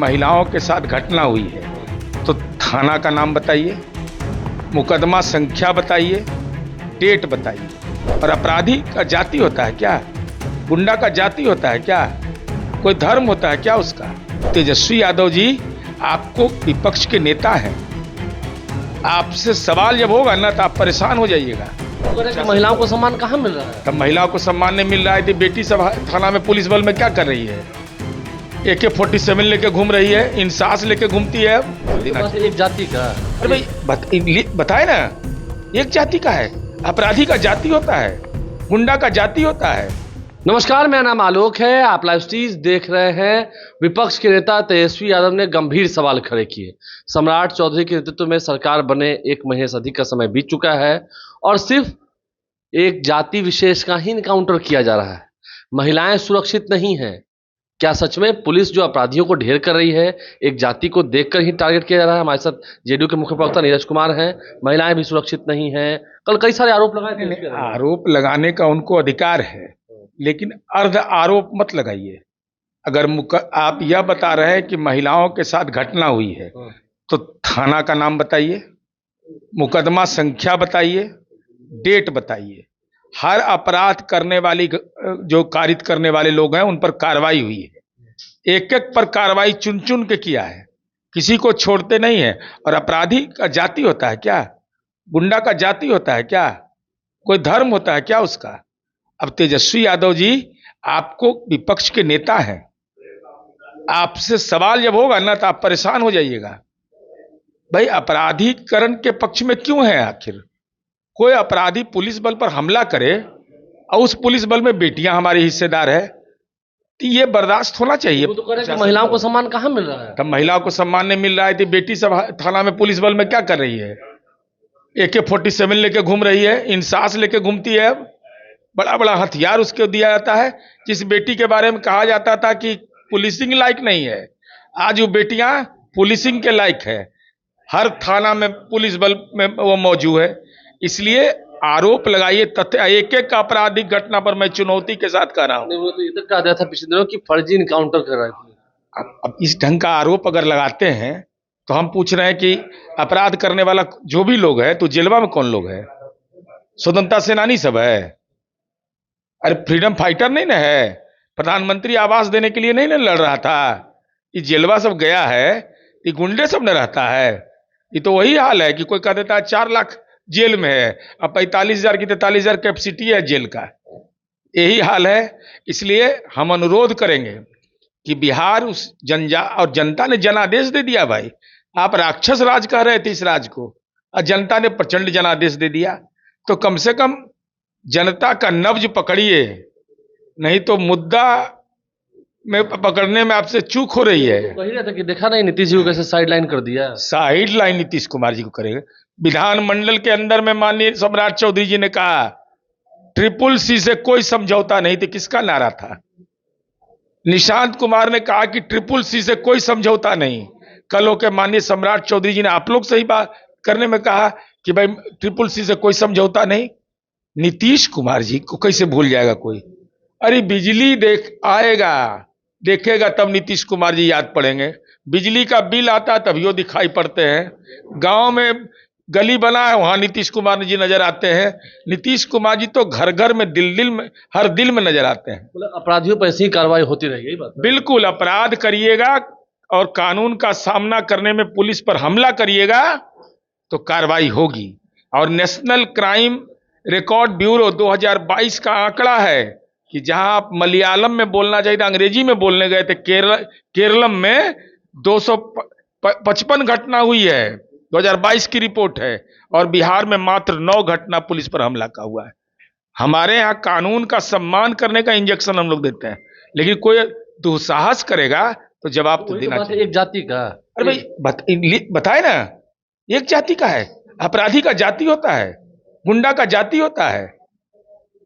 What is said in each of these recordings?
महिलाओं के साथ घटना हुई है तो थाना का नाम बताइए, मुकदमा संख्या बताइए, डेट बताइए। और अपराधी का जाति होता है क्या? गुंडा का जाति होता है क्या? कोई धर्म होता है क्या उसका? तेजस्वी यादव जी आपको विपक्ष के नेता हैं, आपसे सवाल जब होगा ना तो आप परेशान हो जाइएगा। कि महिलाओं को सम्मान कहाँ मिल रहा है? तब महिलाओं को सम्मान नहीं मिल रहा है तो बेटी सब थाना में पुलिस बल में क्या कर रही है? AK-47 लेके घूम रही है, इंसास लेके घूमती है। बस एक जाति का। अरे भाई बताए ना, एक जाति का है। अपराधी का जाति होता है, गुंडा का जाति होता है। नमस्कार, मेरा नाम आलोक है। आप लाइव स्ट्रीम देख रहे हैं। विपक्ष के नेता तेजस्वी यादव ने गंभीर सवाल खड़े किए। सम्राट चौधरी के नेतृत्व में सरकार बने 1 महीने से अधिक का समय बीत चुका है और सिर्फ एक जाति विशेष का ही इनकाउंटर किया जा रहा है। महिलाएं सुरक्षित नहीं हैं। क्या सच में पुलिस जो अपराधियों को ढेर कर रही है एक जाति को देखकर ही टारगेट किया जा रहा है? हमारे साथ जेडीयू के मुख्य प्रवक्ता नीरज कुमार हैं। महिलाएं भी सुरक्षित नहीं हैं। कल कई सारे आरोप लगाए थे। आरोप लगाने का उनको अधिकार है, लेकिन अर्ध आरोप मत लगाइए। अगर आप यह बता रहे हैं कि महिलाओं के साथ घटना हुई है तो थाना का नाम बताइए, मुकदमा संख्या बताइए, डेट बताइए। हर अपराध करने वाली जो कारित करने वाले लोग हैं उन पर कार्रवाई हुई है। एक एक पर कार्रवाई चुन चुन के किया है, किसी को छोड़ते नहीं है। और अपराधी का जाति होता है क्या? गुंडा का जाति होता है क्या? कोई धर्म होता है क्या उसका? अब तेजस्वी यादव जी आपको विपक्ष के नेता हैं, आपसे सवाल जब होगा ना तो आप परेशान हो जाइएगा। भाई अपराधीकरण के पक्ष में क्यों है? आखिर कोई अपराधी पुलिस बल पर हमला करे और उस पुलिस बल में बेटियां हमारी हिस्सेदार है तो ये बर्दाश्त होना चाहिए। वो तो कह रहे हैं कि महिलाओं को सम्मान कहाँ मिल रहा है? तब महिलाओं को सम्मान नहीं मिल रहा है तो बेटी सब थाना में पुलिस बल में क्या कर रही है? AK-47 लेके घूम रही है, इंसास लेके घूमती है। बड़ा बड़ा हथियार उसको दिया जाता है। जिस बेटी के बारे में कहा जाता था कि पुलिसिंग लायक नहीं है, आज वो बेटियां पुलिसिंग के लायक है। हर थाना में पुलिस बल में वो मौजूद है। इसलिए आरोप लगाइए तथ्य। एक एक आपराधिक घटना पर मैं चुनौती के साथ कह रहा हूं। वो तो ये तक कहा गया था पिछले दिनों कि फर्जी इनकाउंटर कर रहे थे। अब इस ढंग का आरोप अगर लगाते हैं तो हम पूछ रहे हैं कि अपराध करने वाला जो भी लोग है तो जेलवा में कौन लोग है? स्वतंत्रता सेनानी सब है? अरे फ्रीडम फाइटर नहीं ना है? प्रधानमंत्री आवास देने के लिए नहीं ना लड़ रहा था? ये जेलवा सब गया है, ये गुंडे सब न रहता है। ये तो वही हाल है कि कोई कह देता है 4 लाख जेल में है, अब 45,000 की 43,000 कैपेसिटी है जेल का। यही हाल है। इसलिए हम अनुरोध करेंगे कि बिहार उस और जनता ने जनादेश दे दिया। भाई आप राक्षस राज कह रहे थे इस राज को, और जनता ने प्रचंड जनादेश दे दिया। तो कम से कम जनता का नब्ज पकड़िए, नहीं तो मुद्दा में पकड़ने में आपसे चूक हो रही है। कह रहा था कि देखा नहीं नीतीश जी को कैसे साइडलाइन कर दिया। साइडलाइन नीतीश कुमार जी को करेगा। विधानमंडल के अंदर में माननीय सम्राट चौधरी जी ने कहा CCC से कोई समझौता नहीं, तो किसका नारा था? निशांत कुमार ने कहा कि CCC से कोई समझौता नहीं। कल होकर माननीय सम्राट चौधरी जी ने आप लोग सही बात करने में कहा कि भाई CCC से कोई समझौता नहीं। नीतीश कुमार जी को कैसे भूल जाएगा कोई? अरे बिजली देखेगा तब नीतीश कुमार जी याद पड़ेंगे। बिजली का बिल आता है तभी वो दिखाई पड़ते हैं। गांव में गली बना है वहां नीतीश कुमार जी नजर आते हैं। नीतीश कुमार जी तो घर घर में दिल में हर दिल में नजर आते हैं। मतलब अपराधियों पर ऐसी ही कार्रवाई होती रहेगी। बात बिल्कुल, अपराध करिएगा और कानून का सामना करने में पुलिस पर हमला करिएगा तो कार्रवाई होगी। और नेशनल क्राइम रिकॉर्ड ब्यूरो 2022 का आंकड़ा है कि जहां आप मलयालम में बोलना चाहिए था, अंग्रेजी में बोलने गए थे। केरलम में 255 घटना हुई है, 2022 की रिपोर्ट है। और बिहार में मात्र 9 घटना पुलिस पर हमला का हुआ है। हमारे यहाँ कानून का सम्मान करने का इंजेक्शन हम लोग देते हैं, लेकिन कोई दुस्साहस करेगा तो जवाब तो देना चाहिए। एक जाति का। अरे भाई बताए ना, एक जाति का है। अपराधी का जाति होता है, गुंडा का जाति होता है।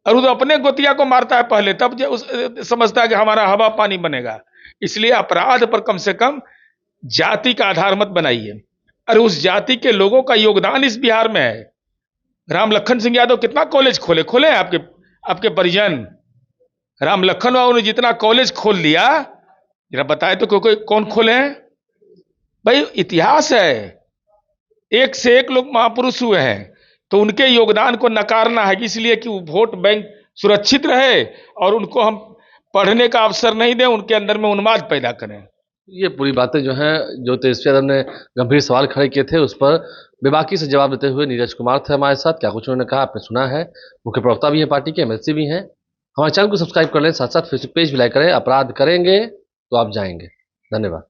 और वो तो अपने गोतिया को मारता है पहले, तब समझता है कि हमारा हवा पानी बनेगा। इसलिए अपराध पर कम से कम जाति का आधार मत बनाइए। अरे उस जाति के लोगों का योगदान इस बिहार में है। राम लखन सिंह यादव कितना कॉलेज खोले हैं आपके परिजन। राम लखन बाबू ने जितना कॉलेज खोल दिया, जरा बताए तो कोई कौन खोले हैं? भाई इतिहास है, एक से एक लोग महापुरुष हुए हैं, तो उनके योगदान को नकारना है, इसलिए कि वो वोट बैंक सुरक्षित रहे और उनको हम पढ़ने का अवसर नहीं दें, उनके अंदर में उन्माद पैदा करें। ये पूरी बातें जो हैं, जो तेजस्वी यादव ने गंभीर सवाल खड़े किए थे, उस पर बेबाकी से जवाब देते हुए नीरज कुमार थे हमारे साथ। क्या कुछ उन्होंने कहा आपने सुना है। मुख्य प्रवक्ता भी है पार्टी के, एमएलसी भी हैं। हमारे चैनल को सब्सक्राइब कर लें, साथ साथ फेसबुक पेज भी लाइक करें। अपराध करेंगे तो आप जाएंगे। धन्यवाद।